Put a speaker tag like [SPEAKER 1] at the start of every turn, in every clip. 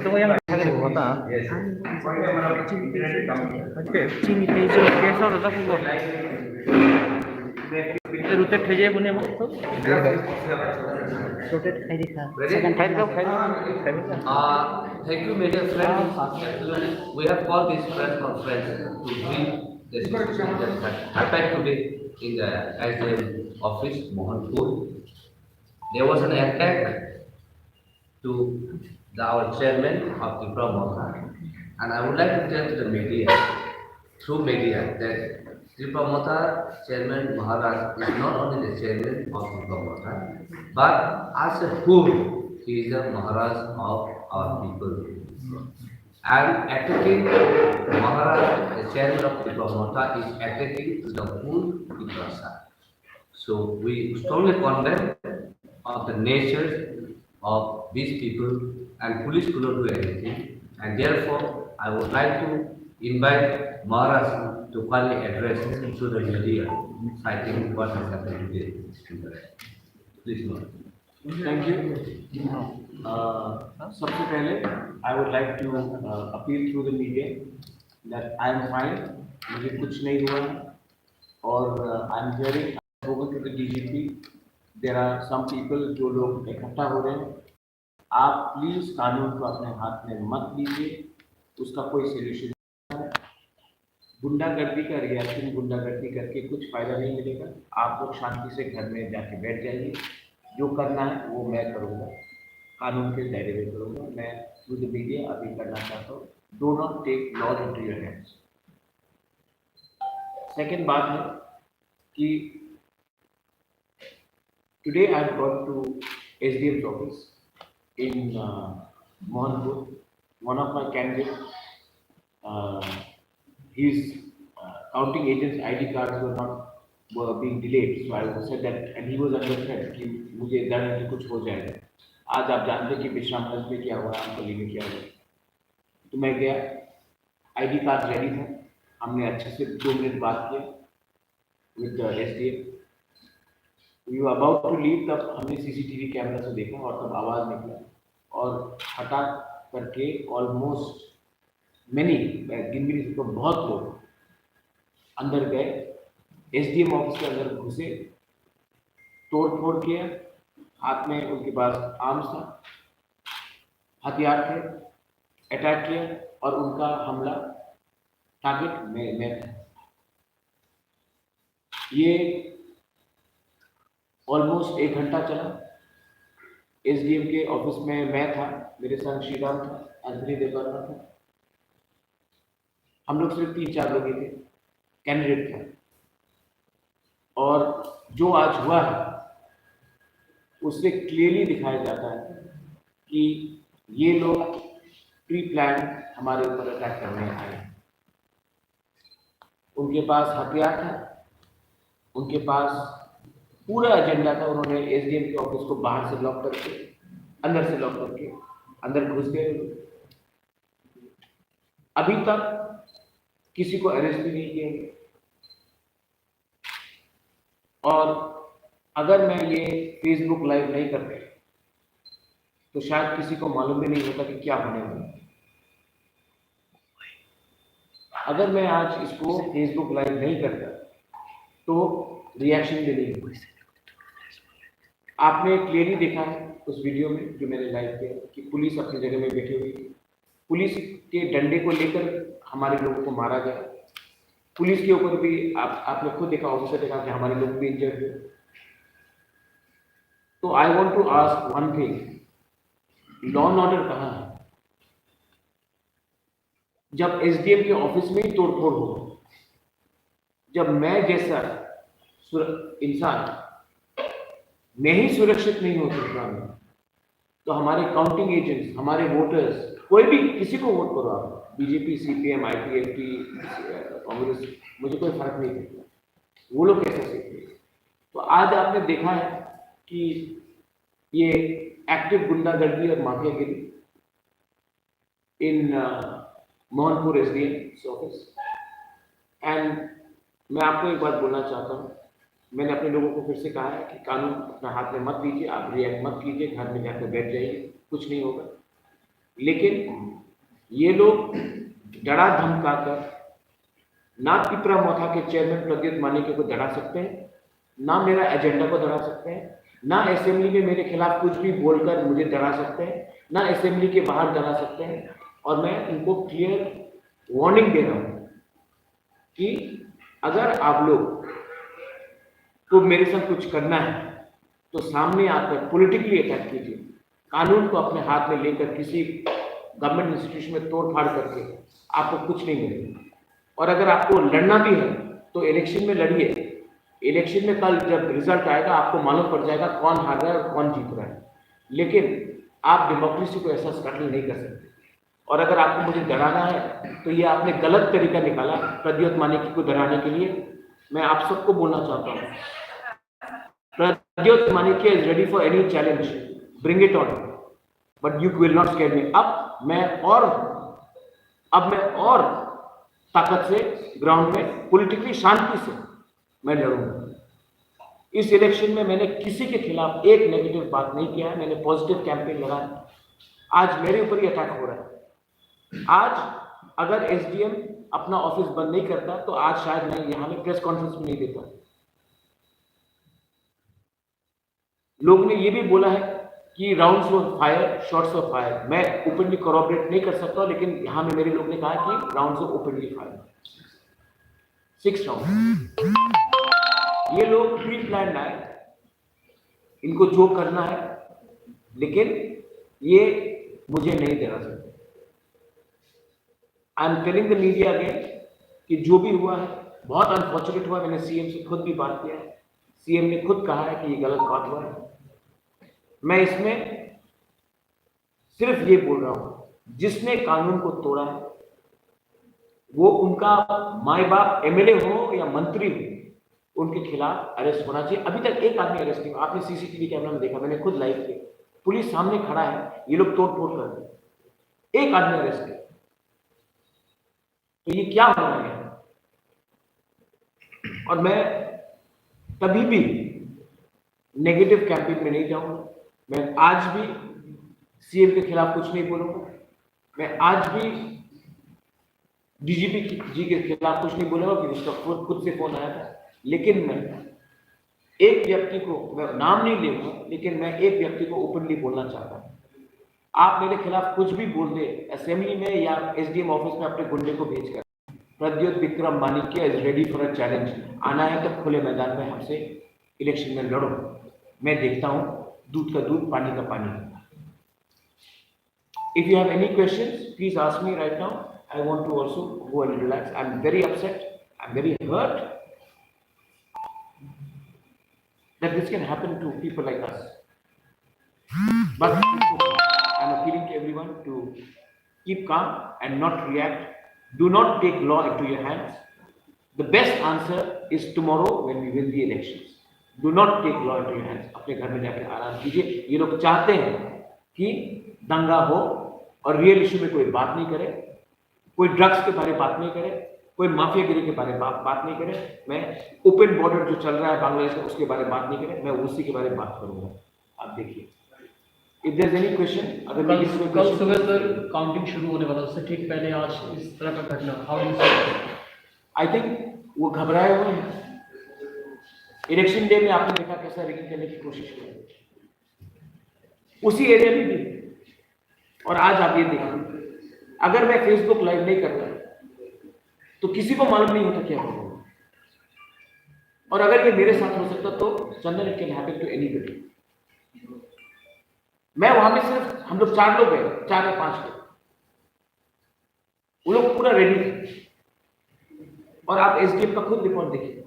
[SPEAKER 1] Tunggu yang ada di kota. Oke, sini tejo keso rata pugo. Rute teje punya waktu. Rute khai dikha. Second khai dikha.
[SPEAKER 2] Thank you, media friends. Actually, we have called this press conference to brief the situation that happened today in the SDM office, Mohanpur. There was an attack to our chairman of the Pramotha, and I would like to tell to the media, through media, that the Pramotha chairman Maharaj is not only the chairman of the Pramotha, but as a whole, he is the Maharaj of our people. And attacking Maharaj, the chairman of the Pramotha, is attacking the whole Viprasa. So we strongly condemn of the nature of these people, and police could not do anything. And therefore, I would like to invite Maharaj to finally address to the media, citing what has happened today. Please, Lord.
[SPEAKER 3] Thank you. सबसे पहले I would like to appeal through the media that I am fine, मुझे कुछ नहीं हुआ और I am hearing to the DGP there are some people जो लोग इकट्ठा हो रहे हैं। आप प्लीज़ कानून को अपने हाथ में मत लीजिए, उसका कोई सोल्यूशन नहीं है। गुंडागर्दी का रिएक्शन गुंडागर्दी करके कुछ फ़ायदा नहीं मिलेगा। आप लोग शांति से घर में जाके बैठ जाइए, जो करना है वो मैं करूँगा, कानून के दायरे में करूँगा। मैं थ्रू द मीडिया अभी करना चाहता हूँ, do not take law into your hands. Second बात है कि today I have gone to SDM's office in Mohanpur. One of my candidates, his counting agents' ID cards were being delayed. So I said that, and he was under threat कि मुझे डर है कि कुछ हो जाएगा। आज आप जानते हैं कि विश्रामगंज में क्या हुआ, आमतली में क्या हुआ। तो मैं गया, ID कार्ड रेडी था, हमने अच्छे से 2 मिनट बात किया with the SDM। We were about to leave, तब हमने CCTV कैमरा से देखा और तब आवाज़ निकला और हटा करके ऑलमोस्ट मैनी, गिन भी नहीं सकता, बहुत लोग अंदर गए, SDM ऑफिस के अंदर घुसे, तोड़ फोड़ किया, हाथ में उनके पास आर्म्स था, हथियार थे, अटैक किया और उनका हमला टारगेट मैं था। ये ऑलमोस्ट 1 घंटा चला। SDM के ऑफिस में मैं था, मेरे संग श्रीराम था, एंथनी देववर्मा था, हम लोग सिर्फ 3-4 लोग ही थे, कैंडिडेट थे। और जो आज हुआ है उससे क्लियरली दिखाया जाता है कि ये लोग प्री प्लान हमारे ऊपर अटैक करने आए। उनके पास हथियार था, उनके पास पूरा एजेंडा था। उन्होंने SDM के ऑफिस को बाहर से लॉक करके, अंदर से लॉक करके अंदर घुस गए। अभी तक किसी को अरेस्ट भी नहीं किया गया। और अगर मैं ये फेसबुक लाइव नहीं करते तो शायद किसी को मालूम भी नहीं होता कि क्या होने वाला है। अगर मैं आज इसको फेसबुक लाइव नहीं करता तो रिएक्शन भी नहीं हुई। आपने क्लियरली देखा है उस वीडियो में जो मैंने लाइव किया कि पुलिस अपनी जगह में बैठी हुई थी। पुलिस के डंडे को लेकर हमारे लोगों को मारा गया। पुलिस के ऊपर भी आपने खुद देखा, ऑफिसर देखा कि हमारे लोग भी इंजर्ड हुए। तो I want to ask one thing, law and order कहाँ है? जब SDM के ऑफिस में ही तोड़फोड़ हो, जब मैं जैसा इंसान मैं ही सुरक्षित नहीं हो सकता हूं, तो हमारे काउंटिंग एजेंट्स, हमारे वोटर्स, कोई भी किसी को वोट करो आप, BJP, CPM, IPFP, कांग्रेस, मुझे कोई फर्क नहीं पड़ता, वो लोग कैसे सीखेंगे? तो आज आपने देखा है कि ये एक्टिव गुंडागर्दी और माफियागिरी इन मोहनपुर SDM ऑफिस। एंड मैं आपको एक बात बोलना चाहता हूँ, मैंने अपने लोगों को फिर से कहा है कि कानून अपने हाथ में मत लीजिए, आप रिएक्ट मत कीजिए, घर में जाकर बैठ जाइए, कुछ नहीं होगा। लेकिन ये लोग डरा धमका कर ना पिपरा मोथा के चेयरमैन प्रद्युत मानिक को डरा सकते हैं, ना मेरा एजेंडा को डरा सकते हैं, ना असेंबली में मेरे खिलाफ कुछ भी बोलकर मुझे डरा सकते हैं, ना असेंबली के बाहर डरा सकते हैं। और मैं इनको क्लियर वार्निंग दे रहा हूं कि अगर आप लोग को मेरे साथ कुछ करना है तो सामने आकर पॉलिटिकली अटैक कीजिए, कानून को अपने हाथ में लेकर किसी गवर्नमेंट इंस्टीट्यूशन में तोड़ फाड़ करके आपको कुछ नहीं मिलेगा। और अगर आपको लड़ना भी है तो इलेक्शन में लड़िए। इलेक्शन में कल जब रिजल्ट आएगा आपको मालूम पड़ जाएगा कौन हार रहा है और कौन जीत रहा है, लेकिन आप डेमोक्रेसी को ऐसा स्कैटल नहीं कर सकते। और अगर आपको मुझे डराना है तो ये आपने गलत तरीका निकाला प्रद्युत मानिक को डराने के लिए। मैं आप सबको बोलना चाहता हूँ, Pradyut Manik is ready for any challenge, bring it on, but you will not scare me. अब मैं और ताकत से ग्राउंड में पॉलिटिकली शांति से मैं लड़ूंगा। इस इलेक्शन में मैंने किसी के खिलाफ एक नेगेटिव बात नहीं किया है, मैंने पॉजिटिव कैंपेन लगा। आज मेरे ऊपर ही अटैक हो रहा है। आज अगर एसडीएम अपना ऑफिस बंद नहीं करता तो आज शायद मैं यहां में प्रेस कॉन्फ्रेंस भी नहीं देता। लोग ने ये भी बोला है कि rounds of fire, shots of fire. मैं ओपनली कॉरोबरेट नहीं कर सकता, लेकिन यहां में मेरे लोग ने कहा कि rounds of openly fire 6 round. ये लोग प्री प्लान आए, इनको जो करना है, लेकिन ये मुझे नहीं डरा सकते। I am telling the media again कि जो भी हुआ है बहुत अनफॉर्चुनेट हुआ। मैंने सीएम से खुद भी बात किया है, सीएम ने खुद कहा है कि ये गलत बात हुआ है। मैं इसमें सिर्फ ये बोल रहा हूं, जिसने कानून को तोड़ा है वो उनका माई बाप एमएलए हो या मंत्री हो, उनके खिलाफ अरेस्ट होना चाहिए। अभी तक एक आदमी अरेस्ट नहीं हुआ। आपने सीसीटीवी कैमरा में देखा, मैंने खुद लाइव किया, पुलिस सामने खड़ा है, ये लोग तोड़ फोड़ कर रहे, एक आदमी अरेस्ट है। तो ये क्या हो रहा है? और मैं कभी भी नेगेटिव कैंपेन में नहीं जाऊंगा। मैं आज भी सीएम के खिलाफ कुछ नहीं बोलूंगा। मैं आज भी डीजीपी जी के खिलाफ कुछ नहीं बोलूंगा कि उसका खुद से फोन आया था। लेकिन मैं एक व्यक्ति को, मैं नाम नहीं लूंगा, लेकिन मैं एक व्यक्ति को ओपनली बोलना चाहता हूं। आप मेरे खिलाफ कुछ भी बोल दे असेंबली में या एसडीएम ऑफिस में अपने गुंडे को भेजकर, Pradyut Vikram Manikya is ready for a challenge. आना है तो खुले मैदान में हमसे इलेक्शन में लड़ो। मैं देखता हूं दूध का दूध, पानी का पानी। If you have any questions, please ask me right now. I want to also go and relax. I'm very upset. I'm very hurt that this can happen to people like us. But I'm appealing to everyone to keep calm and not react. Do not take law into your hands. The best answer is tomorrow when we win the elections. Do not take law into your hands. अपने घर में जाकर आराम कीजिए। ये लोग चाहते हैं कि दंगा हो और रियल इशू में कोई बात नहीं करे, कोई ड्रग्स के बारे में बात नहीं करे, कोई माफियागिरी के बारे में बात नहीं करे। मैं ओपन बॉर्डर जो चल रहा है बांग्लादेश में उसके बारे में बात नहीं करे, मैं उसी के बारे में बात करूंगा। आप देखिए, if there is any question, अगर
[SPEAKER 4] कल सुबह सर काउंटिंग शुरू होने वाला, उससे ठीक पहले आज इस तरह का घटना, how do you?
[SPEAKER 3] I think वो घबराए हुए हैं। इलेक्शन डे में आपने देखा कैसा रिगिंग करने की कोशिश की उसी एरिया में भी। और आज आप ये देखिए, अगर मैं फेसबुक लाइव नहीं करता तो किसी को मालूम नहीं होता क्या होगा। और अगर ये मेरे साथ हो सकता तो Chandan, it can happen to anybody. मैं वहां में सिर्फ हम लोग 4 लोग गए, 4 या 5 लोग, वो लोग पूरा रेडी थे। और आप एसडीएम का खुद रिपोर्ट देखिए,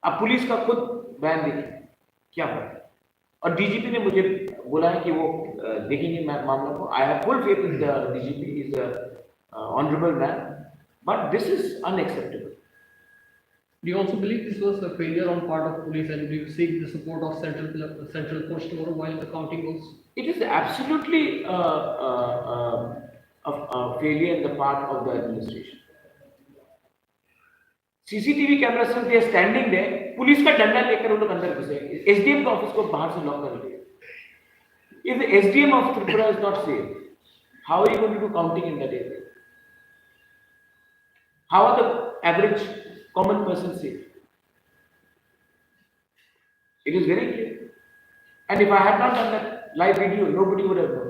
[SPEAKER 3] आप पुलिस का खुद बयान देखिए क्या हुआ। और डीजीपी ने मुझे बोला है कि वो देखेंगे मामला को। I have full faith in the DGP, is a honourable man, but this is unacceptable.
[SPEAKER 4] Do you also believe this was a failure on part of police, and do you seek the support of central force tomorrow while the counting goes?
[SPEAKER 3] It is absolutely a failure in the part of the administration. CCTV camera से दे standing there, police का डंडा लेकर वो लोग अंदर घुसे, SDM का office को बाहर से लॉक कर दिया। If the SDM of Tripura is not safe, how are you going to do counting in that area? How are the average common person safe? It is very clear. And if I had not done that live video, nobody would have known.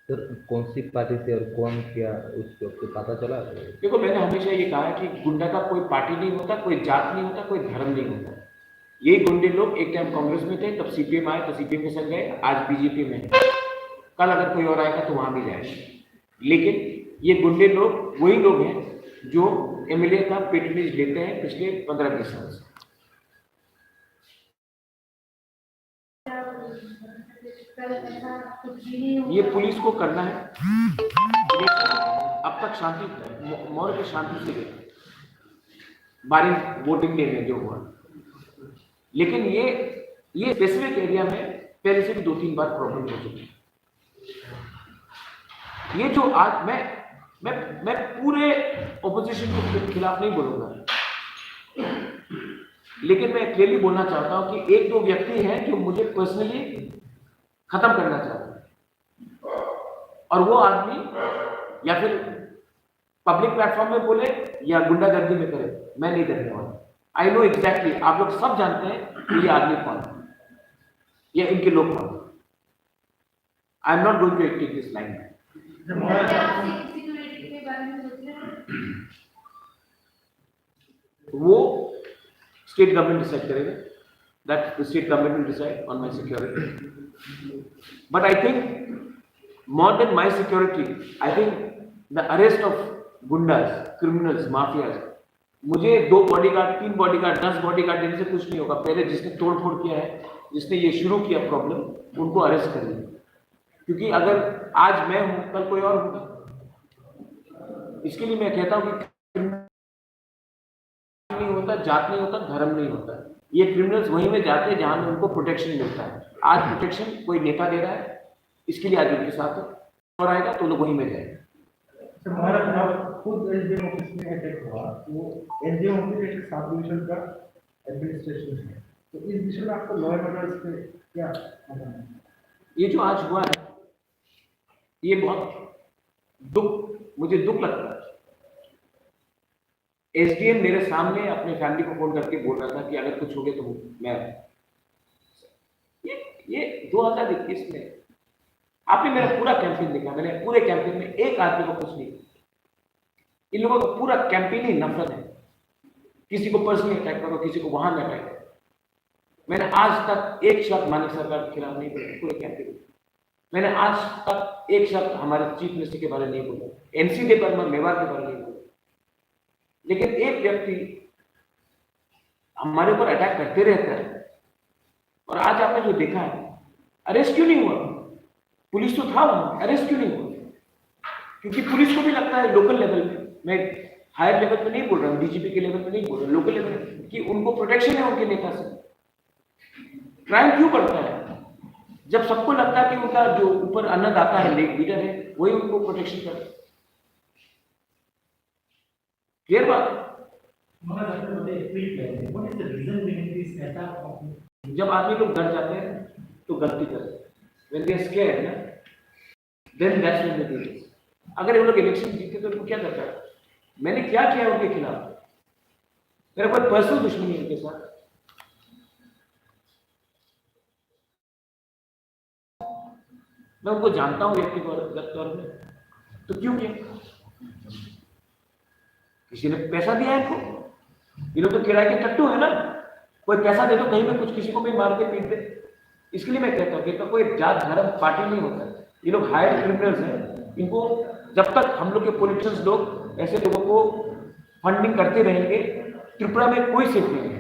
[SPEAKER 5] Sir कौन सी party से और कौन किया उसको पता चला?
[SPEAKER 3] देखो, मैंने हमेशा ये कहा है कि गुंडा का कोई पार्टी नहीं होता, कोई जात नहीं होता, कोई धर्म नहीं होता। ये गुंडे लोग एक टाइम कांग्रेस में थे, तब सीपीएम आए तो सीपीएम के संग गए, आज बीजेपी में है। कल अगर कोई और आएगा तो वहां भी जाएगा। लेकिन ये गुंडे लोग वही लोग हैं जो एमएलए का पेट्रोनेज लेते हैं पिछले 15-20 साल से। ये पुलिस को करना है। अब तक शांति, मौर्य के शांति से गए, बारिश वोटिंग डे में जो हुआ। लेकिन ये स्पेसिफिक एरिया में पहले से भी 2-3 बार प्रॉब्लम हो चुकी है। ये जो आज मैं पूरे ओपोजिशन के खिलाफ नहीं बोलूंगा, लेकिन मैं क्लियरली बोलना चाहता हूं कि 1-2 व्यक्ति हैं जो मुझे पर्सनली खत्म करना चाहते हैं, और वो आदमी या फिर पब्लिक प्लेटफॉर्म में बोले या गुंडागर्दी में करे, मैं नहीं करने वाला। आई नो एग्जैक्टली, आप लोग सब जानते हैं कि ये आदमी कौन है या इनके लोग कौन है। I am not going to take this line. वो स्टेट गवर्नमेंट डिसाइड करेगा, that the state government will decide on my security. But I think more than my security, I think the arrest of goondas, criminals, mafias, मुझे 2 bodyguard, 3 bodyguard, 10 bodyguard देने से कुछ नहीं होगा। पहले जिसने तोड़फोड़ किया है, जिसने ये शुरू किया प्रॉब्लम, उनको अरेस्ट कर लिया। क्योंकि अगर आज मैं हूं, कल कोई और होगा। इसके लिए मैं कहता हूं कि नहीं होता, जात नहीं होता, धर्म नहीं होता। ये क्रिमिनल्स वहीं में जाते हैं जहां में उनको प्रोटेक्शन मिलता है। आज प्रोटेक्शन कोई नेता दे रहा है, इसके लिए आज उनके साथ और आएगा तो लोग वहीं में जाएंगे।
[SPEAKER 6] खुद एसडीएम ऑफिस में अटैक हुआ, वो एसडीएम ऑफिस एक सब डिवीजन का एडमिनिस्ट्रेशन है, तो इस विषय में आपको लॉ एंड ऑर्डर पे क्या कहना है?
[SPEAKER 3] ये जो आज हुआ है, ये बहुत मुझे दुख लगता है। एसडीएम मेरे सामने अपने फैमिली को फोन करके बोल रहा था कि अगर कुछ हो गया तो मैं, ये 2021 में आपने मेरा पूरा कैंपेन देखा। मैंने पूरे कैंपेन में एक आदमी को कुछ नहीं, इन लोगों का पूरा कैंपेन ही नफरत है। किसी को पर्सनली अटैक करो, किसी को वहां अटैक करो। मैंने आज तक एक शब्द मानिक सरकार के खिलाफ नहीं बोला पूरे कैंपेन में। मैंने आज तक एक शब्द हमारे चीफ मिनिस्टर के बारे में नहीं बोला, एनसी डे पर मेवाड़ के बारे में नहीं बोला। लेकिन एक व्यक्ति हमारे ऊपर अटैक करते रहता है, और आज आपने जो देखा है, अरेस्ट क्यों नहीं हुआ? पुलिस तो था वहां, अरेस्ट क्यों नहीं हुआ? क्योंकि पुलिस को भी लगता है लोकल लेवल पे, मैं हायर लेवल पे नहीं बोल रहा हूँ, डीजीपी के लेवल पे नहीं बोल रहा हूँ, लोकल लेवल कि उनको प्रोटेक्शन है उनके नेता से। क्राइम क्यों बढ़ता है? जब सबको लगता है कि उनका जो ऊपर अन्नदाता है, लीडर है, वही उनको प्रोटेक्शन करे। क्लियर बात? जब आदमी लोग डर जाते हैं तो गलती करते हैं। When they are scared, ना, then that's when they do this. अगर ये लोग इलेक्शन जीते तो उनको क्या करता है? मैंने क्या किया उनके खिलाफ? मेरा कोई पर्सनल दुश्मनी है उनके साथ। मैं उनको जानता हूँ व्यक्तिगत तौर पे, तो क्यों किया? किसी ने पैसा दिया है इनको? ये लोग तो किराए के टट्टू है ना, कोई पैसा दे तो कहीं में कुछ किसी को भी मार के पीट दे। इसके लिए मैं कहता हूँ कि तो कोई जात धर्म पार्टी नहीं होता। ये लोग हायर क्रिमिनल्स हैं। इनको जब तक हम लोग के पॉलिटिशियंस लोग ऐसे लोगों को फंडिंग करते रहेंगे, त्रिपुरा में कोई सेफ नहीं है।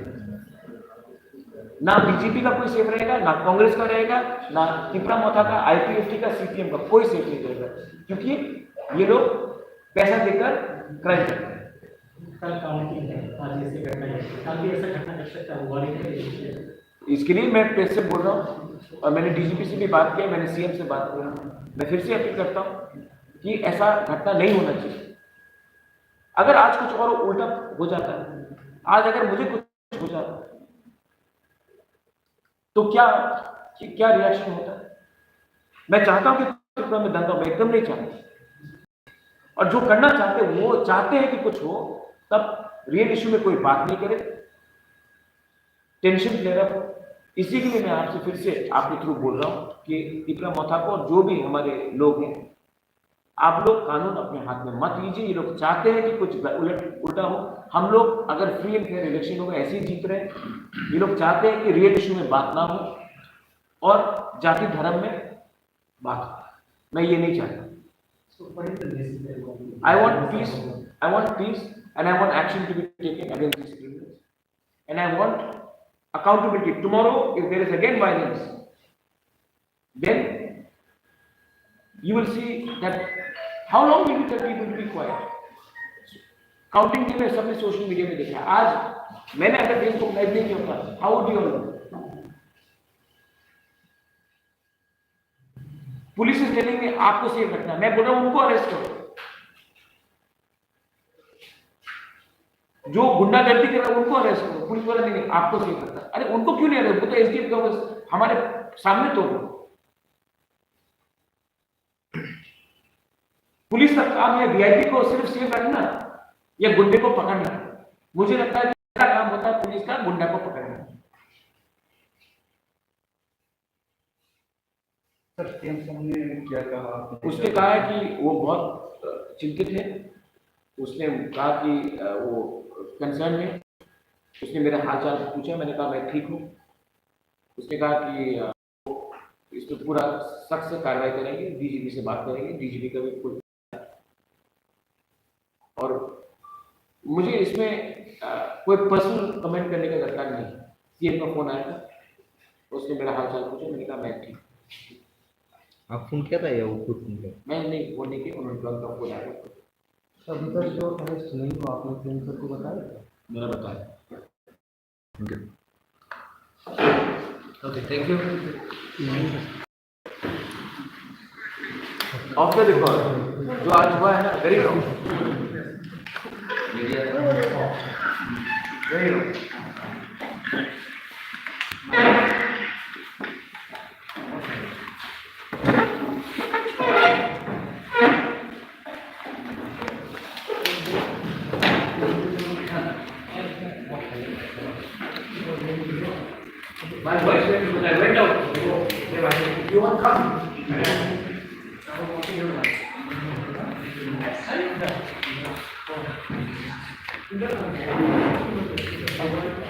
[SPEAKER 3] ना बीजेपी का कोई सेफ रहेगा, ना कांग्रेस का रहेगा, ना त्रिपुरा मोथा का, आईपीएफटी का, सीपीएम का, कोई सेफ नहीं रहेगा। क्योंकि ये लोग पैसा देकर क्राइम करते हैं। इसके लिए मैं प्रेस से बोल रहा हूँ, और मैंने डीजीपी से भी बात किया, मैंने सीएम से बात किया। मैं फिर से अपील करता हूँ कि ऐसा घटना नहीं होना चाहिए। अगर आज कुछ और उल्टा हो जाता है, आज अगर मुझे कुछ हो जाता है, तो क्या कि क्या रिएक्शन होता है। मैं चाहता हूं कि त्रिपुरा में दंगा हो, मैं एकदम नहीं चाहता। और जो करना चाहते हैं वो चाहते हैं कि कुछ हो, तब रियल इश्यू में कोई बात नहीं करे, टेंशन क्लियर हो। इसी के लिए मैं आपसे फिर से आपके थ्रू बोल रहा हूं कि त्रिपुरा मथाको और जो भी हमारे लोग हैं, आप लोग कानून अपने हाथ में मत लीजिए। ये लोग चाहते हैं कि कुछ उल्टा हो। हम लोग अगर फ्री एंड फेयर इलेक्शन होगा ऐसे ही जीत रहे हैं। ये लोग चाहते हैं कि रियल इश्यू में बात ना हो और जाति धर्म में बात हो। मैं ये नहीं चाहता। I want peace and I want action to be taken against these criminals. And I want accountability. Tomorrow, if there is again violence, then you will see that how long will you tell people to be quiet? Counting के में सबने social media में देखा। आज मैंने अगर Facebook live नहीं किया होता, how would you know? Police is telling me आपको सेफ रखना, मैं बोल रहा हूं उनको अरेस्ट करो। जो गुंडागर्दी कर रहा है उनको अरेस्ट करो। पुलिस वाला नहीं, आपको सेफ रखना। अरे उनको क्यों नहीं अरेस्ट? वो तो एसडीएफ गवर्नमेंट हमारे सामने तो पुलिस का काम है वीआईपी को सिर्फ सेफ रखना या गुंडे को पकड़ना। मुझे लगता है कि काम होता है पुलिस का गुंडा को पकड़ना।
[SPEAKER 6] क्या कहा?
[SPEAKER 3] उसने कहा है कि वो बहुत चिंतित है। उसने कहा कि वो कंसर्न है। उसने मेरा हाल चाल पूछा, मैंने कहा मैं ठीक हूँ। उसने कहा कि इस पर पूरा सख्त से कार्रवाई करेंगे, डीजीपी से बात करेंगे, डीजीपी का भी कुछ। और मुझे इसमें कोई पर्सनल कमेंट करने का दरकार नहीं। सीएम का फोन आया था, उसने मेरा हाल चाल पूछा, मैंने कहा मैं ठीक।
[SPEAKER 5] आप फोन किया था या वो खुद फोन किया?
[SPEAKER 3] मैं नहीं फोन नहीं किया, उन्होंने तुरंत फोन आया।
[SPEAKER 6] अभी तक जो अरेस्ट नहीं हुआ आपने सीएम सर को बताया?
[SPEAKER 3] मैंने बताया।
[SPEAKER 2] Okay, thank you.
[SPEAKER 3] Of the record जो आज हुआ है ना, very wrong,
[SPEAKER 2] Media.
[SPEAKER 3] Very wrong. My voice when I went out, you won't come.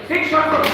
[SPEAKER 3] Six shots of